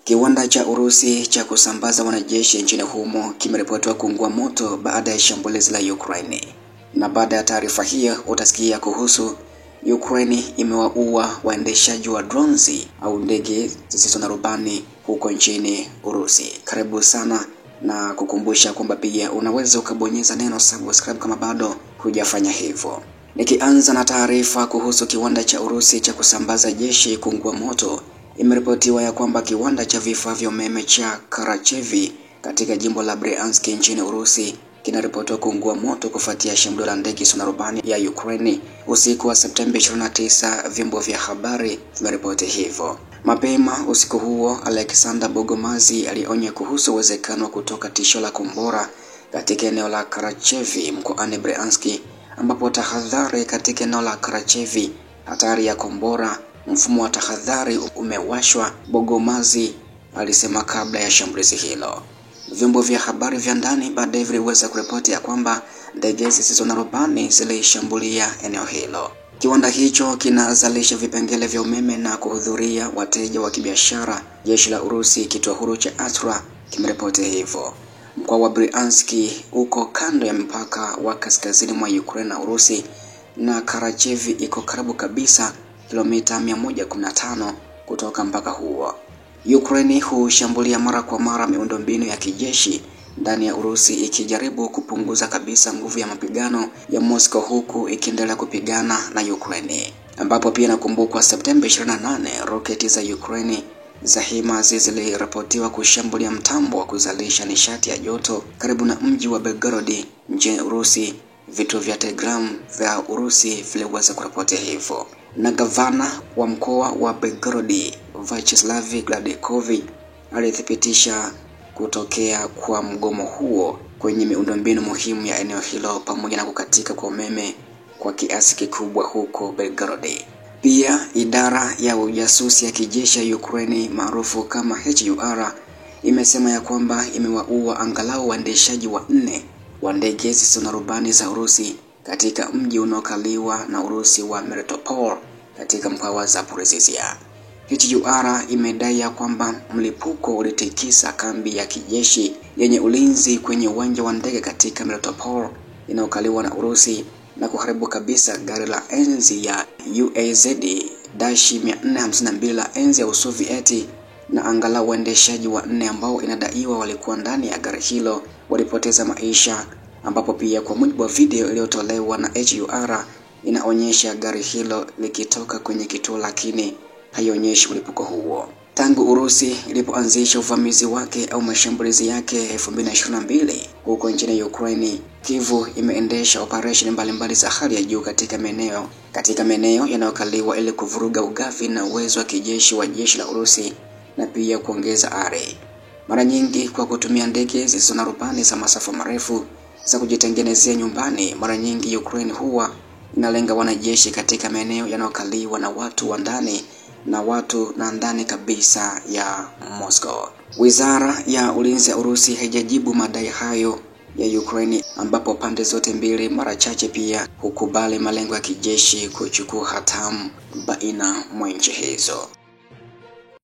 Kiwanda cha Urusi cha kusambaza wanajeshi nchini humo kimeripotiwa kuungua moto baada ya shambulizi la Ukraine. Na baada ya taarifa hiyo utasikia kuhusu Ukraine imewaua waendeshaji wa drones au ndege zisizo na rubani huko nchini Urusi. Karibu sana na kukumbusha kwamba pia unaweza ukabonyeza neno subscribe kama bado hujafanya hivyo. Nikianza na taarifa kuhusu kiwanda cha Urusi cha kusambaza jeshi kuungua moto, imeripotiwa ya kwamba kiwanda cha vifaa vya umeme cha Karachevi katika jimbo la Bryansk nchini Urusi kinaripotiwa kuungua moto kufuatia shambulio la ndege isiyo na rubani ya Ukraine usiku wa Septemba 29, vyombo vya habari vimeripoti hivyo. Mapema usiku huo, Alexander Bogomazi alionya kuhusu uwezekano wa kutoka tisho la kombora katika eneo la Karachevi mkoani Bryansk, ambapo tahadhari katika eneo la Karachevi, hatari ya kombora, mfumo wa tahadhari umewashwa, Bogomazi alisema kabla ya shambulizi hilo. Vyombo vya habari vya ndani baadaye viliweza kuripoti ya kwamba ndege zisizo na rubani zilishambulia eneo hilo. Kiwanda hicho kinazalisha vipengele vya umeme na kuhudhuria wateja wa kibiashara. Jeshi la Urusi kituo huru cha Atra kimeripoti hivyo. Mkoa wa Bryansk uko kando ya mpaka wa kaskazini mwa Ukraine na Urusi, na Karachevi iko karibu kabisa, kilomita 115 kutoka mpaka huo. Ukraine hushambulia mara kwa mara miundombinu ya kijeshi ndani ya Urusi ikijaribu kupunguza kabisa nguvu ya mapigano ya Moscow, huku ikiendelea kupigana na Ukraine. Ambapo pia nakumbukwa Septemba 28 roketi za Ukraine za HIMARS ziliripotiwa kushambulia mtambo wa kuzalisha nishati ya joto karibu na mji wa Belgorod nchini Urusi. Vituo vya Telegram vya Urusi viliweza kuripoti hivyo. Na gavana wa mkoa wa Belgorod Vyacheslav Gladkov alithibitisha kutokea kwa mgomo huo kwenye miundombinu muhimu ya eneo hilo pamoja na kukatika kwa umeme kwa kiasi kikubwa huko Belgorod. Pia idara ya ujasusi ya kijeshi ya Ukraine maarufu kama HUR imesema ya kwamba imewaua angalau waendeshaji 4 wa ndege zisizo na rubani za Urusi katika mji unaokaliwa na Urusi wa Melitopol katika mkoa wa Zaporizhia. HUR imedai ya kwamba mlipuko ulitikisa kambi ya kijeshi yenye ulinzi kwenye uwanja wa ndege katika Melitopol inayokaliwa na Urusi na kuharibu kabisa gari la enzi ya UAZ-452 la enzi ya Usovieti, na angalau waendeshaji 4 ambao inadaiwa walikuwa ndani ya gari hilo walipoteza maisha, ambapo pia kwa mujibu wa video iliyotolewa na HUR inaonyesha gari hilo likitoka kwenye kituo lakini haionyeshi mlipuko huo. Tangu Urusi ilipoanzisha uvamizi wake au mashambulizi yake 2022 huko nchini Ukraine, Kyiv imeendesha operation mbalimbali za hali ya juu katika maeneo yanayokaliwa ili kuvuruga ugavi na uwezo wa kijeshi wa jeshi la Urusi na pia kuongeza ari. Mara nyingi kwa kutumia ndege zisizo na rubani za masafa marefu za kujitengenezea nyumbani, mara nyingi Ukraine huwa inalenga wanajeshi katika maeneo yanayokaliwa na watu wa ndani na ndani kabisa ya Moscow. Wizara ya ulinzi ya Urusi haijajibu madai hayo ya Ukraine, ambapo pande zote mbili mara chache pia hukubali malengo ya kijeshi kuchukua hatamu baina mwa nchi hizo.